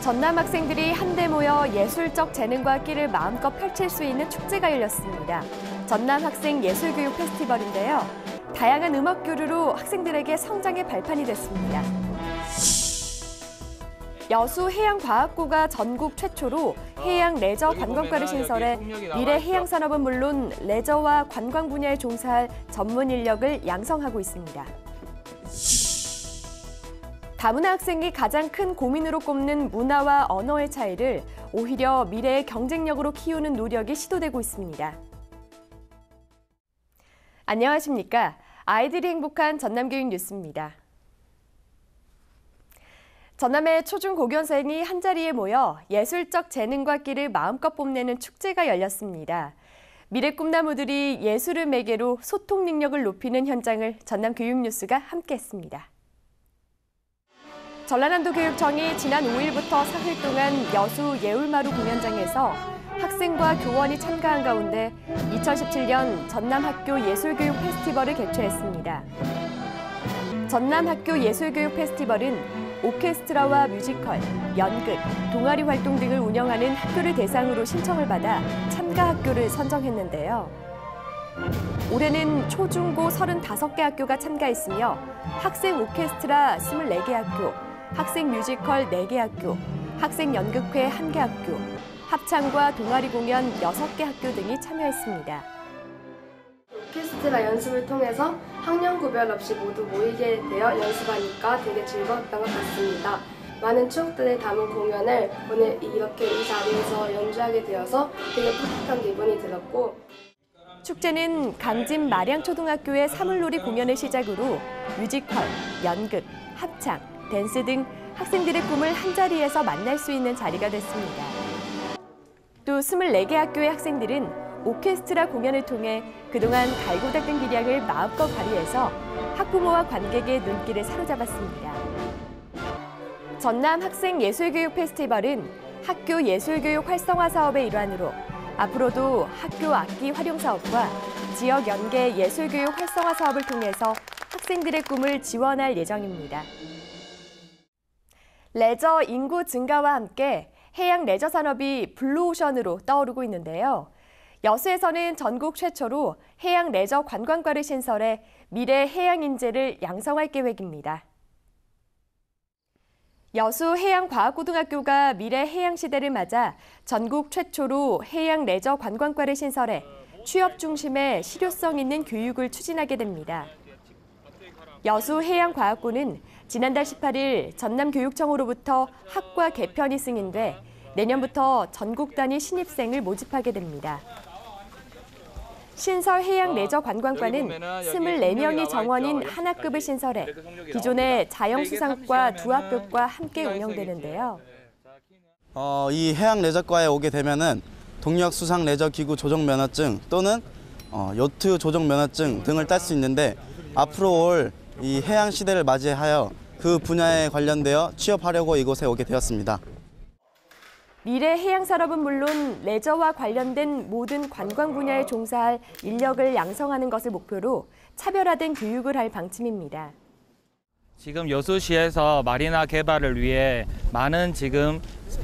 전남 학생들이 한데 모여 예술적 재능과 끼를 마음껏 펼칠 수 있는 축제가 열렸습니다. 전남 학생 예술교육 페스티벌인데요. 다양한 음악 교류로 학생들에게 성장의 발판이 됐습니다. 여수해양과학고가 전국 최초로 해양 레저 관광과를 신설해 미래 해양산업은 물론 레저와 관광 분야에 종사할 전문 인력을 양성하고 있습니다. 다문화 학생이 가장 큰 고민으로 꼽는 문화와 언어의 차이를 오히려 미래의 경쟁력으로 키우는 노력이 시도되고 있습니다. 안녕하십니까? 아이들이 행복한 전남교육 뉴스입니다. 전남의 초중고교생이 한자리에 모여 예술적 재능과 끼를 마음껏 뽐내는 축제가 열렸습니다. 미래 꿈나무들이 예술을 매개로 소통 능력을 높이는 현장을 전남교육뉴스가 함께했습니다. 전라남도교육청이 지난 5일부터 사흘 동안 여수 예울마루 공연장에서 학생과 교원이 참가한 가운데 2017년 전남학교 예술교육 페스티벌을 개최했습니다. 전남학교 예술교육 페스티벌은 오케스트라와 뮤지컬, 연극, 동아리 활동 등을 운영하는 학교를 대상으로 신청을 받아 참가 학교를 선정했는데요. 올해는 초중고 35개 학교가 참가했으며 학생 오케스트라 24개 학교, 학생 뮤지컬 4개 학교, 학생 연극회 1개 학교, 합창과 동아리 공연 6개 학교 등이 참여했습니다. 오케스트라 연습을 통해서 학년 구별 없이 모두 모이게 되어 연습하니까 되게 즐거웠던 것 같습니다. 많은 추억들을 담은 공연을 오늘 이렇게 이 자리에서 연주하게 되어서 되게 뿌듯한 기분이 들었고, 축제는 강진 마량초등학교의 사물놀이 공연을 시작으로 뮤지컬, 연극, 합창, 댄스 등 학생들의 꿈을 한자리에서 만날 수 있는 자리가 됐습니다. 또 24개 학교의 학생들은 오케스트라 공연을 통해 그동안 갈고 닦은 기량을 마음껏 발휘해서 학부모와 관객의 눈길을 사로잡았습니다. 전남 학생 예술교육 페스티벌은 학교 예술교육 활성화 사업의 일환으로 앞으로도 학교 악기 활용 사업과 지역 연계 예술교육 활성화 사업을 통해서 학생들의 꿈을 지원할 예정입니다. 레저 인구 증가와 함께 해양 레저 산업이 블루오션으로 떠오르고 있는데요. 여수에서는 전국 최초로 해양 레저 관광과를 신설해 미래 해양 인재를 양성할 계획입니다. 여수 해양과학고등학교가 미래 해양 시대를 맞아 전국 최초로 해양 레저 관광과를 신설해 취업 중심의 실효성 있는 교육을 추진하게 됩니다. 여수 해양과학고는 지난달 18일 전남교육청으로부터 학과 개편이 승인돼 내년부터 전국 단위 신입생을 모집하게 됩니다. 신설 해양 레저 관광과는 24명이 정원인 한 학급을 신설해 기존의 자영수상과 두 학급과 함께 운영되는데요. 이 해양 레저과에 오게 되면은 동력 수상 레저 기구 조종 면허증 또는 요트 조종 면허증 등을 딸 수 있는데 앞으로 올 이 해양 시대를 맞이하여 그 분야에 관련되어 취업하려고 이곳에 오게 되었습니다. 미래 해양 산업은 물론 레저와 관련된 모든 관광 분야에 종사할 인력을 양성하는 것을 목표로 차별화된 교육을 할 방침입니다. 지금 여수시에서 마리나 개발을 위해 많은 지금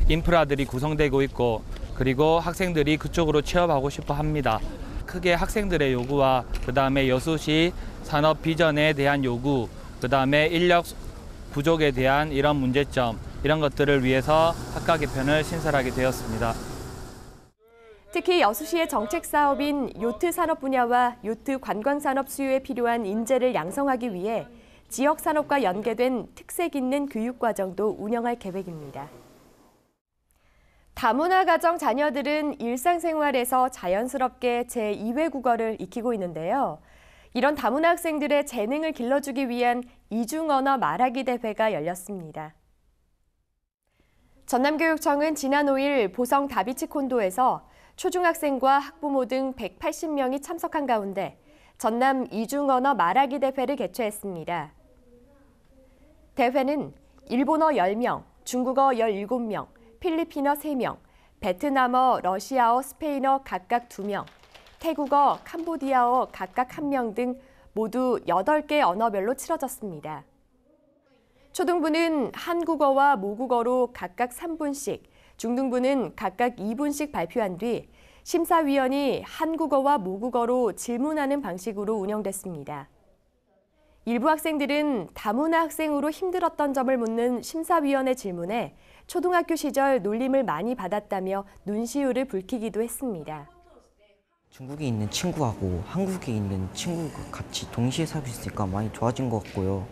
인프라들이 구성되고 있고 그리고 학생들이 그쪽으로 취업하고 싶어 합니다. 크게 학생들의 요구와 그다음에 여수시 산업 비전에 대한 요구, 그다음에 인력 부족에 대한 이런 문제점, 이런 것들을 위해서 학과 개편을 신설하게 되었습니다. 특히 여수시의 정책 사업인 요트 산업 분야와 요트 관광 산업 수요에 필요한 인재를 양성하기 위해 지역 산업과 연계된 특색 있는 교육 과정도 운영할 계획입니다. 다문화 가정 자녀들은 일상생활에서 자연스럽게 제2외 국어를 익히고 있는데요. 이런 다문화 학생들의 재능을 길러주기 위한 이중언어 말하기 대회가 열렸습니다. 전남교육청은 지난 5일 보성 다비치 콘도에서 초중학생과 학부모 등 180명이 참석한 가운데 전남 이중언어 말하기 대회를 개최했습니다. 대회는 일본어 10명, 중국어 17명, 필리핀어 3명, 베트남어, 러시아어, 스페인어 각각 2명, 태국어, 캄보디아어 각각 1명 등 모두 8개 언어별로 치러졌습니다. 초등부는 한국어와 모국어로 각각 3분씩, 중등부는 각각 2분씩 발표한 뒤 심사위원이 한국어와 모국어로 질문하는 방식으로 운영됐습니다. 일부 학생들은 다문화 학생으로 힘들었던 점을 묻는 심사위원의 질문에 초등학교 시절 놀림을 많이 받았다며 눈시울을 붉히기도 했습니다. 중국에 있는 친구하고 한국에 있는 친구가 같이 동시에 살고 있으니까 많이 좋아진 것 같고요.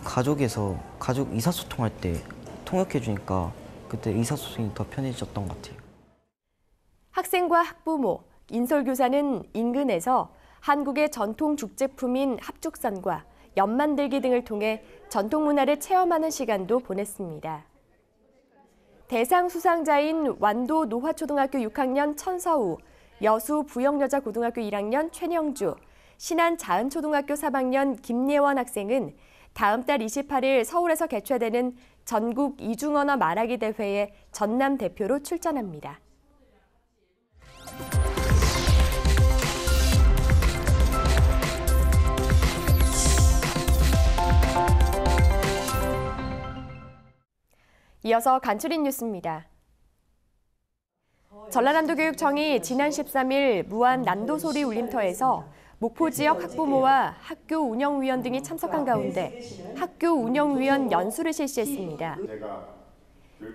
가족 의사소통할 때 통역해주니까 그때 의사소통이 더 편해졌던 것 같아요. 학생과 학부모, 인솔교사는 인근에서 한국의 전통 죽제품인 합죽선과 연 만들기 등을 통해 전통 문화를 체험하는 시간도 보냈습니다. 대상 수상자인 완도 노화초등학교 6학년 천서우, 여수 부영여자고등학교 1학년 최영주, 신안 자은초등학교 3학년 김예원 학생은 다음 달 28일 서울에서 개최되는 전국 이중언어 말하기 대회에 전남 대표로 출전합니다. 이어서 간추린 뉴스입니다. 전라남도교육청이 지난 13일 무안 난도소리 울림터에서 목포 지역 학부모와 학교 운영위원 등이 참석한 가운데 학교 운영위원 연수를 실시했습니다.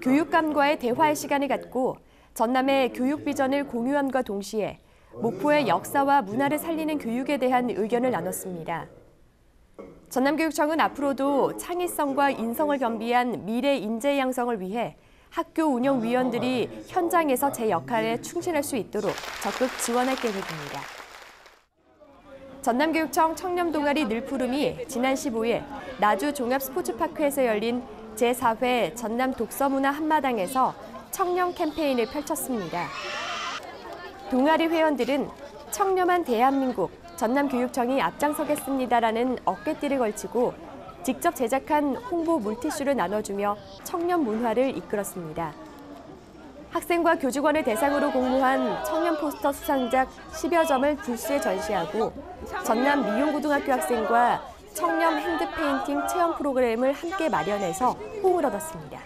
교육감과의 대화의 시간을 갖고 전남의 교육 비전을 공유함과 동시에 목포의 역사와 문화를 살리는 교육에 대한 의견을 나눴습니다. 전남교육청은 앞으로도 창의성과 인성을 겸비한 미래 인재 양성을 위해 학교 운영위원들이 현장에서 제 역할에 충실할 수 있도록 적극 지원할 계획입니다. 전남교육청 청년동아리 늘푸름이 지난 15일 나주 종합스포츠파크에서 열린 제4회 전남 독서문화 한마당에서 청년 캠페인을 펼쳤습니다. 동아리 회원들은 청렴한 대한민국, 전남교육청이 앞장서겠습니다라는 어깨띠를 걸치고 직접 제작한 홍보 물티슈를 나눠주며 청년 문화를 이끌었습니다. 학생과 교직원을 대상으로 공모한 청년 포스터 수상작 10여 점을 부스에 전시하고 전남 미용고등학교 학생과 청년 핸드페인팅 체험 프로그램을 함께 마련해서 호응을 얻었습니다.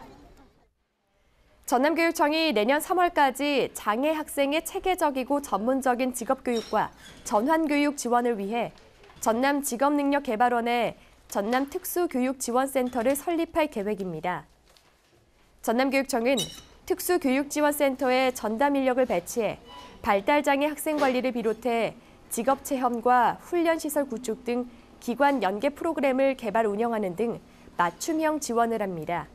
전남교육청이 내년 3월까지 장애 학생의 체계적이고 전문적인 직업교육과 전환교육 지원을 위해 전남 직업능력개발원에 전남 특수교육지원센터를 설립할 계획입니다. 전남교육청은 특수교육지원센터에 전담 인력을 배치해 발달장애 학생 관리를 비롯해 직업체험과 훈련시설 구축 등 기관 연계 프로그램을 개발 운영하는 등 맞춤형 지원을 합니다.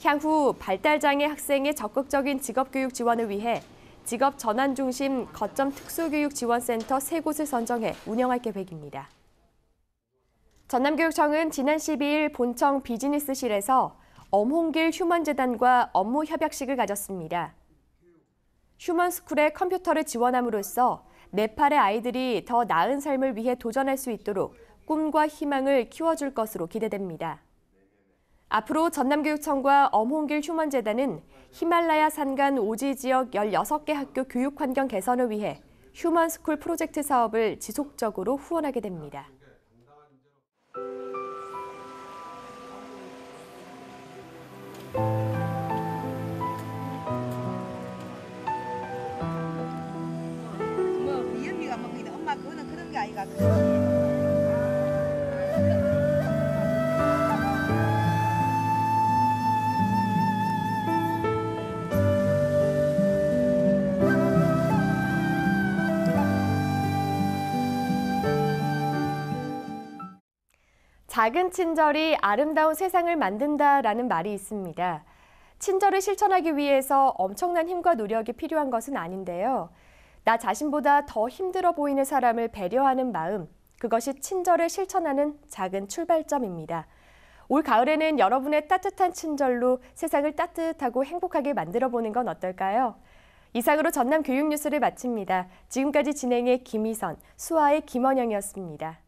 향후 발달장애 학생의 적극적인 직업교육 지원을 위해 직업전환중심 거점 특수교육지원센터 3곳을 선정해 운영할 계획입니다. 전남교육청은 지난 12일 본청 비즈니스실에서 엄홍길 휴먼재단과 업무 협약식을 가졌습니다. 휴먼스쿨에 컴퓨터를 지원함으로써 네팔의 아이들이 더 나은 삶을 위해 도전할 수 있도록 꿈과 희망을 키워줄 것으로 기대됩니다. 앞으로 전남교육청과 엄홍길 휴먼재단은 히말라야 산간 오지 지역 16개 학교 교육 환경 개선을 위해 휴먼스쿨 프로젝트 사업을 지속적으로 후원하게 됩니다. 미연이가 먹는데 엄마 그거는 그런 게 아이가. 작은 친절이 아름다운 세상을 만든다라는 말이 있습니다. 친절을 실천하기 위해서 엄청난 힘과 노력이 필요한 것은 아닌데요. 나 자신보다 더 힘들어 보이는 사람을 배려하는 마음, 그것이 친절을 실천하는 작은 출발점입니다. 올 가을에는 여러분의 따뜻한 친절로 세상을 따뜻하고 행복하게 만들어보는 건 어떨까요? 이상으로 전남 교육 뉴스를 마칩니다. 지금까지 진행의 김희선, 수아의 김원영이었습니다.